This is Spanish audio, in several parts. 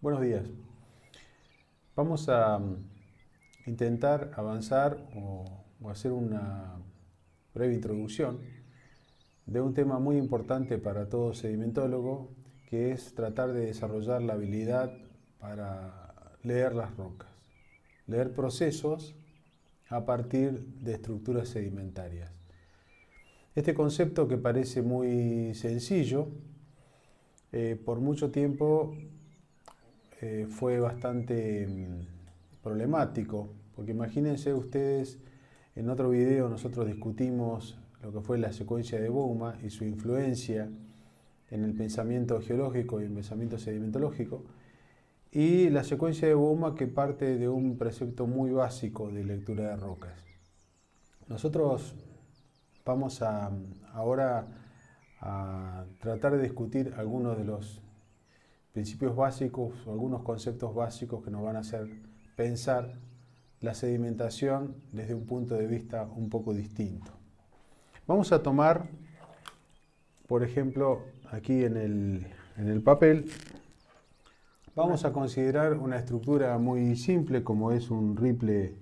Buenos días. Vamos a intentar avanzar o hacer una breve introducción de un tema muy importante para todo sedimentólogo, que es tratar de desarrollar la habilidad para leer las rocas, leer procesos a partir de estructuras sedimentarias. Este concepto, que parece muy sencillo, por mucho tiempo fue bastante problemático, porque imagínense ustedes, en otro video nosotros discutimos lo que fue la secuencia de Bouma y su influencia en el pensamiento geológico y el pensamiento sedimentológico, y la secuencia de Bouma, que parte de un precepto muy básico de lectura de rocas. Nosotros vamos ahora a tratar de discutir algunos de los principios básicos o algunos conceptos básicos que nos van a hacer pensar la sedimentación desde un punto de vista un poco distinto. Vamos a tomar, por ejemplo, aquí en el papel, vamos a considerar una estructura muy simple como es un ripple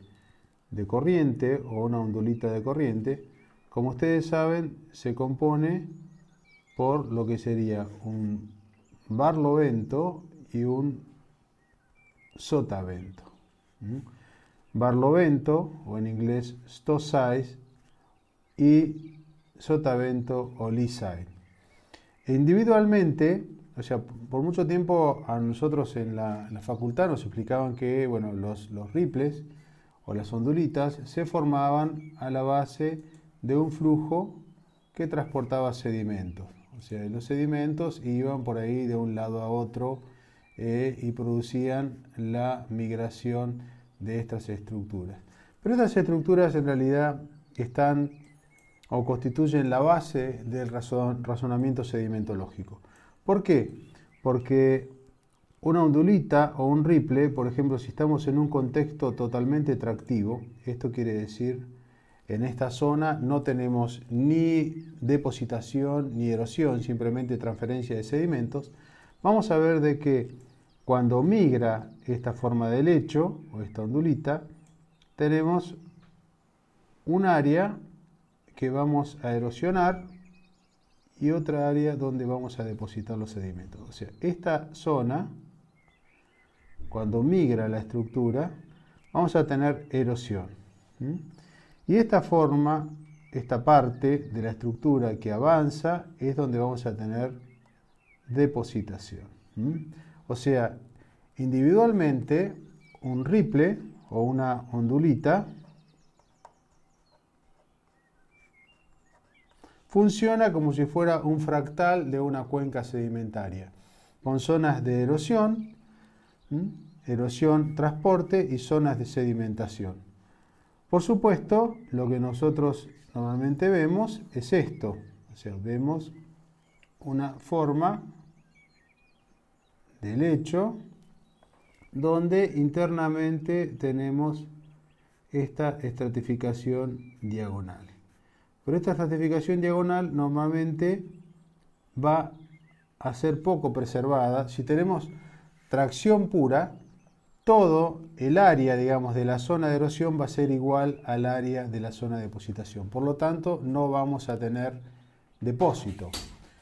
de corriente o una ondulita de corriente. Como ustedes saben, se compone por lo que sería un barlovento y un sotavento. Barlovento, o en inglés stossize, y sotavento o leeside. Individualmente, o sea, por mucho tiempo a nosotros en la facultad nos explicaban que los ripples o las ondulitas se formaban a la base de un flujo que transportaba sedimentos. O sea, los sedimentos iban por ahí de un lado a otro y producían la migración de estas estructuras. Pero estas estructuras en realidad están o constituyen la base del razonamiento sedimentológico. ¿Por qué? Porque una ondulita o un ripple, por ejemplo, si estamos en un contexto totalmente tractivo, esto quiere decir, en esta zona no tenemos ni depositación ni erosión, simplemente transferencia de sedimentos, vamos a ver de que cuando migra esta forma de lecho o esta ondulita, tenemos un área que vamos a erosionar y otra área donde vamos a depositar los sedimentos. O sea, esta zona, cuando migra la estructura, vamos a tener erosión. Y esta forma, esta parte de la estructura que avanza, es donde vamos a tener depositación. O sea, individualmente, un ripple o una ondulita funciona como si fuera un fractal de una cuenca sedimentaria, con zonas de erosión, transporte y zonas de sedimentación. Por supuesto, lo que nosotros normalmente vemos es esto, o sea, vemos una forma de lecho donde internamente tenemos esta estratificación diagonal. Pero esta estratificación diagonal normalmente va a ser poco preservada. Si tenemos tracción pura, todo el área, digamos, de la zona de erosión va a ser igual al área de la zona de depositación. Por lo tanto, no vamos a tener depósito,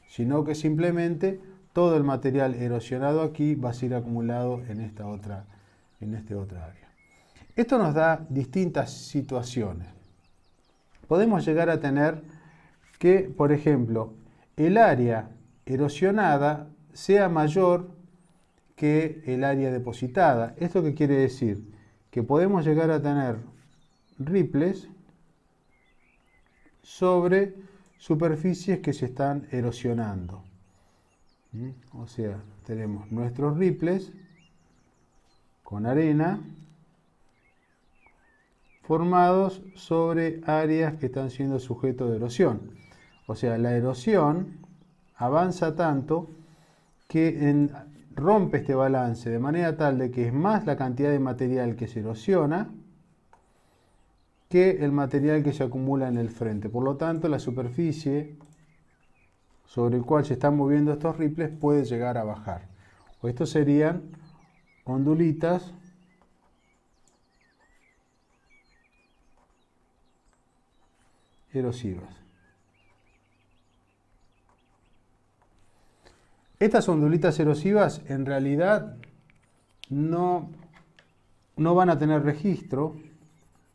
sino que simplemente todo el material erosionado aquí va a ser acumulado en esta otra área. Esto nos da distintas situaciones. Podemos llegar a tener que, por ejemplo, el área erosionada sea mayor que el área depositada. ¿Esto qué quiere decir? Que podemos llegar a tener ripples sobre superficies que se están erosionando. O sea, tenemos nuestros ripples con arena formados sobre áreas que están siendo sujetos de erosión. O sea, la erosión avanza tanto que rompe este balance de manera tal de que es más la cantidad de material que se erosiona que el material que se acumula en el frente. Por lo tanto, la superficie sobre el cual se están moviendo estos ripples puede llegar a bajar. Estos serían ondulitas erosivas. Estas ondulitas erosivas en realidad no van a tener registro,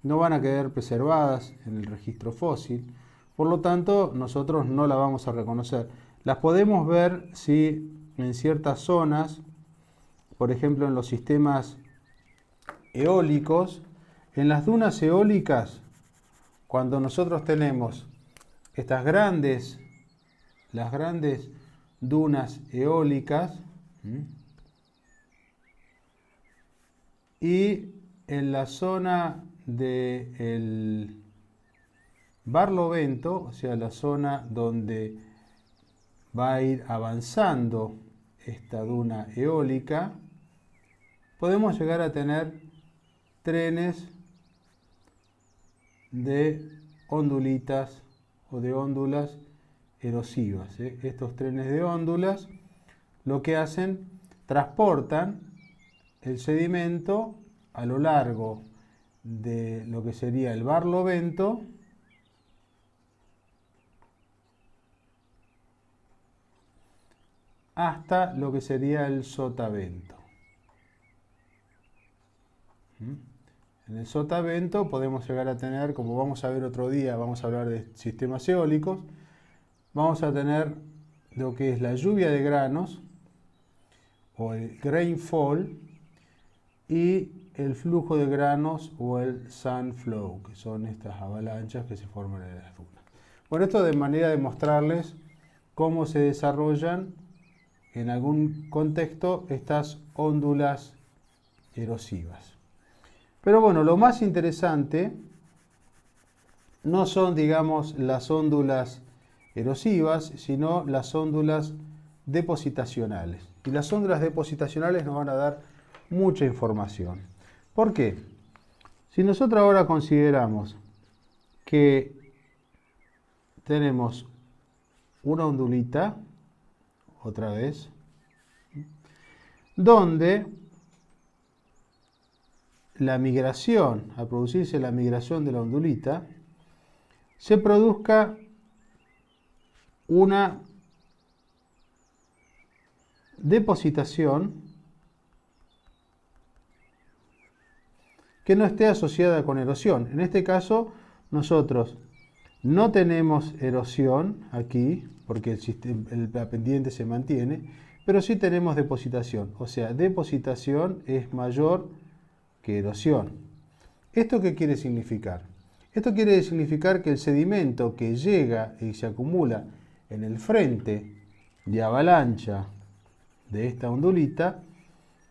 no van a quedar preservadas en el registro fósil, por lo tanto nosotros no las vamos a reconocer. Las podemos ver si en ciertas zonas, por ejemplo en los sistemas eólicos, en las dunas eólicas, cuando nosotros tenemos las grandes dunas eólicas, y en la zona del barlovento, o sea, la zona donde va a ir avanzando esta duna eólica, podemos llegar a tener trenes de ondulitas o de óndulas erosivas. Estos trenes de óndulas lo que hacen, transportan el sedimento a lo largo de lo que sería el barlovento hasta lo que sería el sotavento. En el sotavento podemos llegar a tener, como vamos a ver otro día, vamos a hablar de sistemas eólicos, vamos a tener lo que es la lluvia de granos o el rainfall y el flujo de granos o el sunflow, que son estas avalanchas que se forman en las dunas. Bueno, esto de manera de mostrarles cómo se desarrollan en algún contexto estas óndulas erosivas. Pero bueno, lo más interesante no son, digamos, las óndulas erosivas, sino las óndulas depositacionales. Y las óndulas depositacionales nos van a dar mucha información. ¿Por qué? Si nosotros ahora consideramos que tenemos una ondulita, otra vez, donde la migración, al producirse la migración de la ondulita, se produzca una depositación que no esté asociada con erosión. En este caso, nosotros no tenemos erosión aquí, porque la pendiente se mantiene, pero sí tenemos depositación. O sea, depositación es mayor que erosión. ¿Esto qué quiere significar? Esto quiere significar que el sedimento que llega y se acumula en el frente de avalancha de esta ondulita,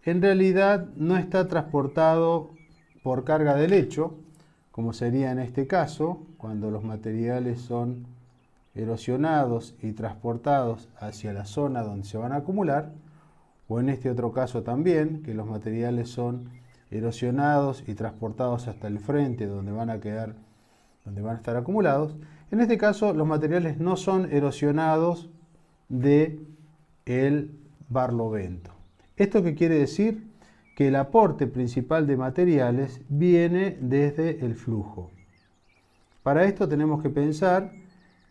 en realidad no está transportado por carga de lecho, como sería en este caso, cuando los materiales son erosionados y transportados hacia la zona donde se van a acumular, o en este otro caso también, que los materiales son erosionados y transportados hasta el frente donde van a quedar, donde van a estar acumulados. En este caso, los materiales no son erosionados de el barlovento. ¿Esto qué quiere decir? Que el aporte principal de materiales viene desde el flujo. Para esto tenemos que pensar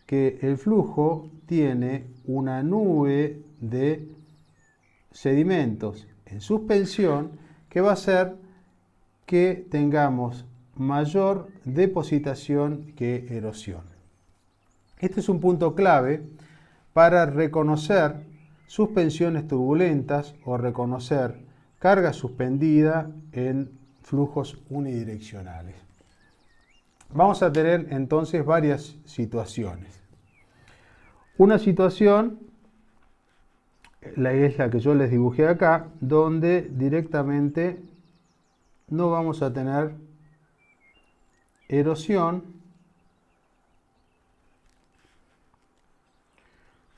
que el flujo tiene una nube de sedimentos en suspensión que va a hacer que tengamos mayor depositación que erosión. Este es un punto clave para reconocer suspensiones turbulentas o reconocer carga suspendida en flujos unidireccionales. Vamos a tener entonces varias situaciones. Una situación es la que yo les dibujé acá, donde directamente no vamos a tener erosión,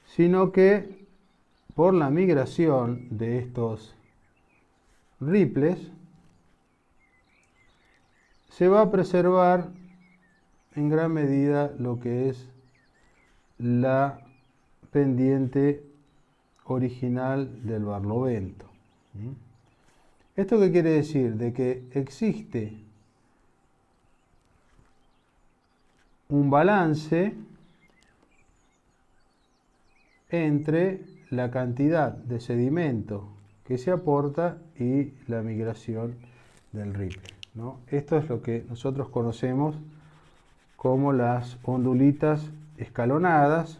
sino que por la migración de estos ripples se va a preservar en gran medida lo que es la pendiente original del barlovento. ¿Esto qué quiere decir? De que existe un balance entre la cantidad de sedimento que se aporta y la migración del ripple, ¿no? Esto es lo que nosotros conocemos como las ondulitas escalonadas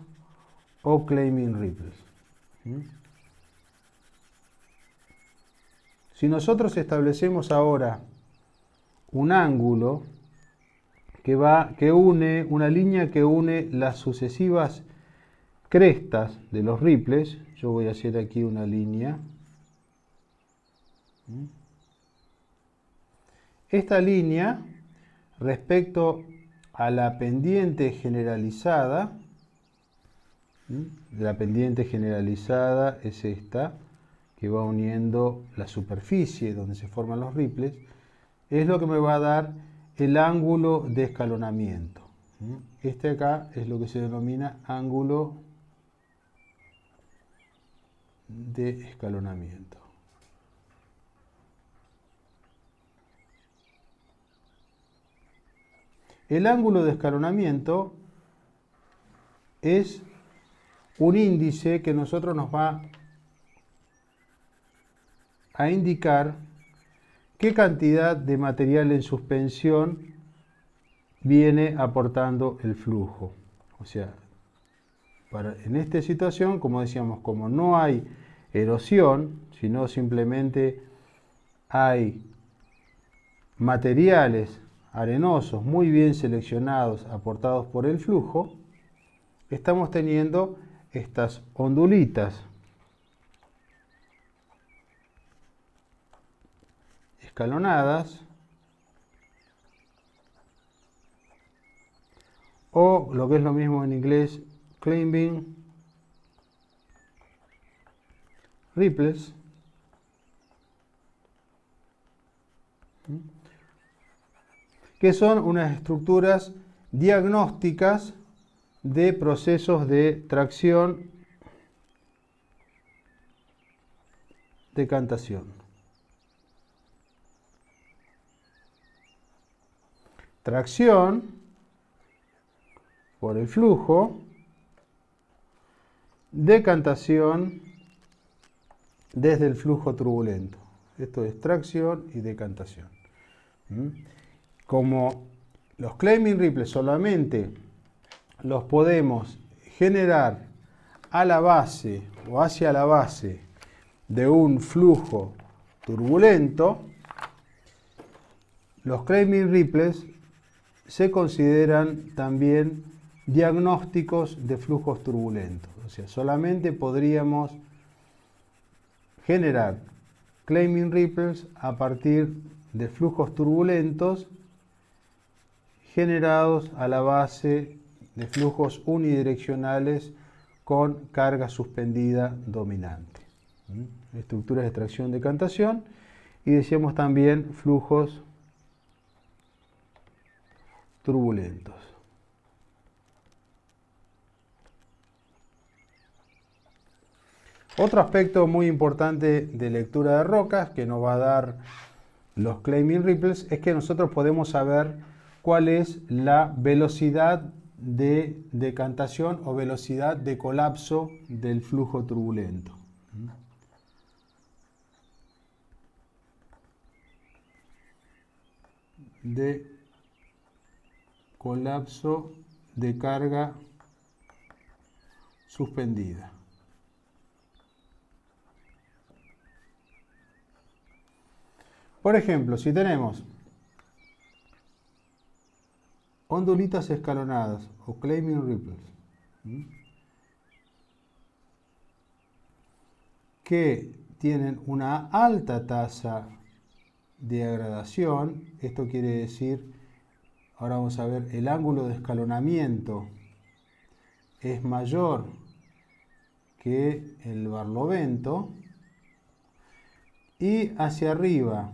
o climbing ripples. Si nosotros establecemos ahora un ángulo que une, una línea que une las sucesivas crestas de los ripples, yo voy a hacer aquí una línea. Esta línea, respecto a la pendiente generalizada, la pendiente generalizada es esta, que va uniendo la superficie donde se forman los ripples, es lo que me va a dar el ángulo de escalonamiento. Este acá es lo que se denomina ángulo de escalonamiento. El ángulo de escalonamiento es un índice que nosotros nos va a indicar qué cantidad de material en suspensión viene aportando el flujo. O sea, en esta situación, como decíamos, como no hay erosión, sino simplemente hay materiales arenosos muy bien seleccionados, aportados por el flujo, estamos teniendo estas ondulitas escalonadas o lo que es lo mismo en inglés, climbing ripples, que son unas estructuras diagnósticas de procesos de tracción, decantación. Tracción por el flujo, decantación desde el flujo turbulento. Esto es tracción y decantación. Como los climbing ripples solamente los podemos generar a la base o hacia la base de un flujo turbulento, los climbing ripples se consideran también diagnósticos de flujos turbulentos. O sea, solamente podríamos generar climbing ripples a partir de flujos turbulentos generados a la base de flujos unidireccionales con carga suspendida dominante. Estructuras de tracción decantación, y decíamos también flujos turbulentos. Otro aspecto muy importante de lectura de rocas que nos va a dar los climbing ripples es que nosotros podemos saber cuál es la velocidad de decantación o velocidad de colapso del flujo turbulento. De colapso de carga suspendida. Por ejemplo, si tenemos ondulitas escalonadas o climbing ripples que tienen una alta tasa de agradación, esto quiere decir, ahora vamos a ver, el ángulo de escalonamiento es mayor que el barlovento, y hacia arriba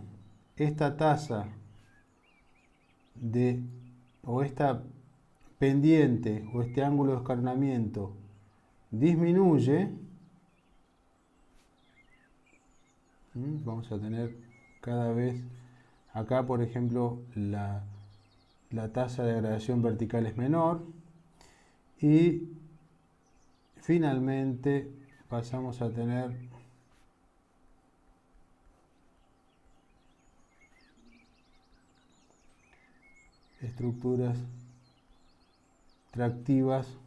esta tasa o esta pendiente o este ángulo de escalonamiento disminuye, vamos a tener cada vez, acá por ejemplo la tasa de degradación vertical es menor y finalmente pasamos a tener estructuras tractivas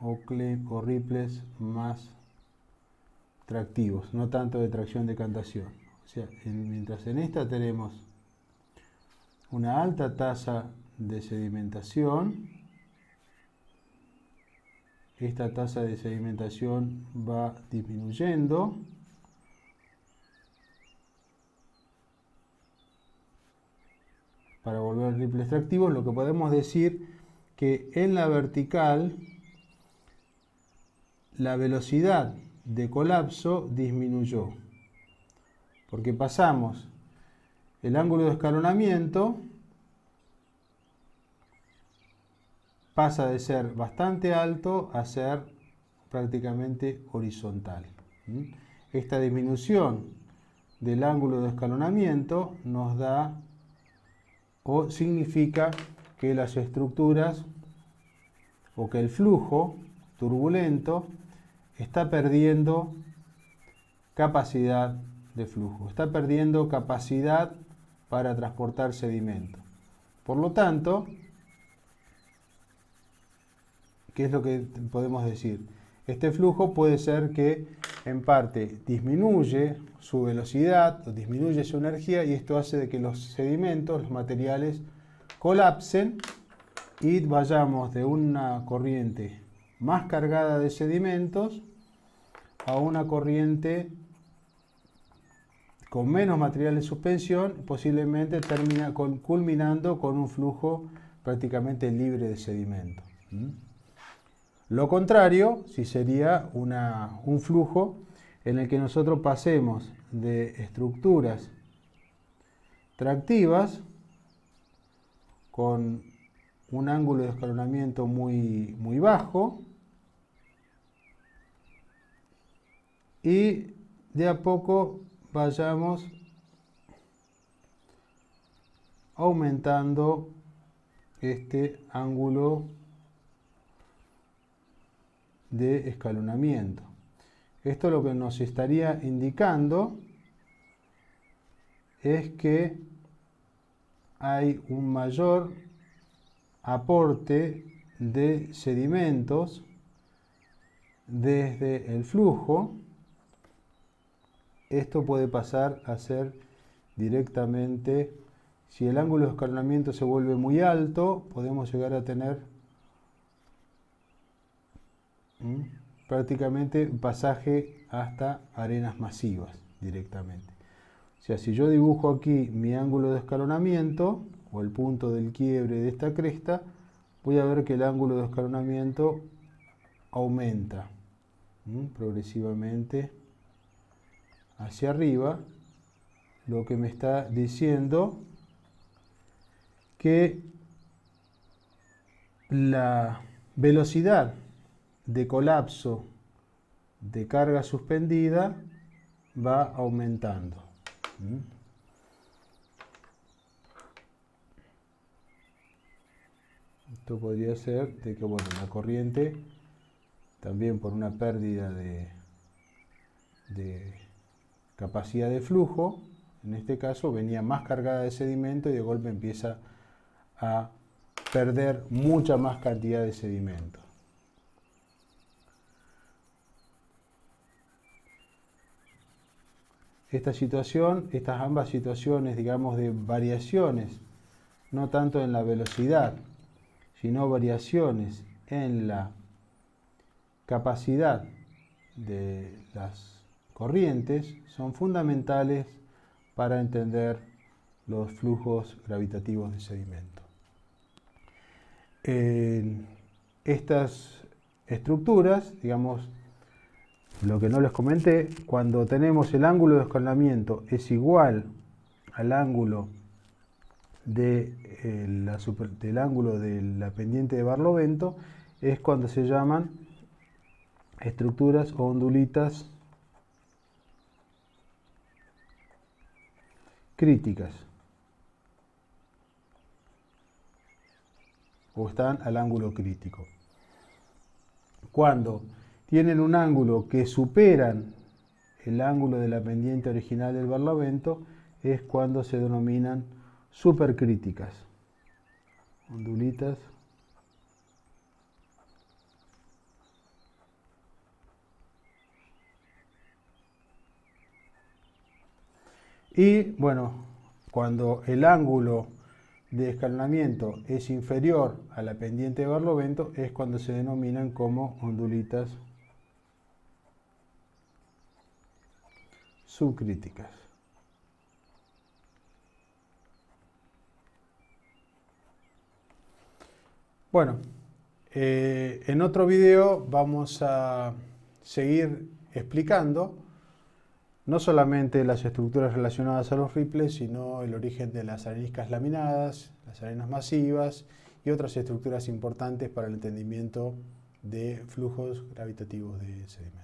o ripples más tractivos, no tanto de tracción decantación. O sea, mientras en esta tenemos una alta tasa de sedimentación, esta tasa de sedimentación va disminuyendo para volver ripples tractivos, lo que podemos decir que en la vertical la velocidad de colapso disminuyó, porque pasamos el ángulo de escalonamiento, pasa de ser bastante alto a ser prácticamente horizontal. Esta disminución del ángulo de escalonamiento nos da o significa que las estructuras o que el flujo turbulento está perdiendo capacidad de flujo, está perdiendo capacidad para transportar sedimento. Por lo tanto, ¿qué es lo que podemos decir? Este flujo puede ser que en parte disminuye su velocidad o disminuye su energía y esto hace de que los sedimentos, los materiales, colapsen y vayamos de una corriente más cargada de sedimentos a una corriente con menos material en suspensión, posiblemente culminando con un flujo prácticamente libre de sedimento. Lo contrario, si sería un flujo en el que nosotros pasemos de estructuras tractivas con un ángulo de escalonamiento muy, muy bajo y de a poco vayamos aumentando este ángulo de escalonamiento. Esto lo que nos estaría indicando es que hay un mayor aporte de sedimentos desde el flujo. Esto puede pasar a ser directamente, si el ángulo de escalonamiento se vuelve muy alto, podemos llegar a tener prácticamente un pasaje hasta arenas masivas directamente. O sea, si yo dibujo aquí mi ángulo de escalonamiento o el punto del quiebre de esta cresta, voy a ver que el ángulo de escalonamiento aumenta progresivamente hacia arriba, lo que me está diciendo que la velocidad de colapso de carga suspendida va aumentando. Esto podría ser de que la corriente, también por una pérdida de capacidad de flujo, en este caso venía más cargada de sedimento y de golpe empieza a perder mucha más cantidad de sedimento. Estas ambas situaciones, digamos, de variaciones, no tanto en la velocidad, sino variaciones en la capacidad de las corrientes, son fundamentales para entender los flujos gravitativos de sedimento. En estas estructuras, digamos, lo que no les comenté, cuando tenemos el ángulo de escalonamiento es igual al ángulo del ángulo de la pendiente de Barlovento, es cuando se llaman estructuras o ondulitas críticas o están al ángulo crítico. Cuando tienen un ángulo que superan el ángulo de la pendiente original del barlovento es cuando se denominan supercríticas. Ondulitas y bueno, cuando el ángulo de escalonamiento es inferior a la pendiente de barlovento es cuando se denominan como ondulitas subcríticas. Bueno, en otro video vamos a seguir explicando no solamente las estructuras relacionadas a los ripples, sino el origen de las areniscas laminadas, las arenas masivas y otras estructuras importantes para el entendimiento de flujos gravitativos de sedimentos.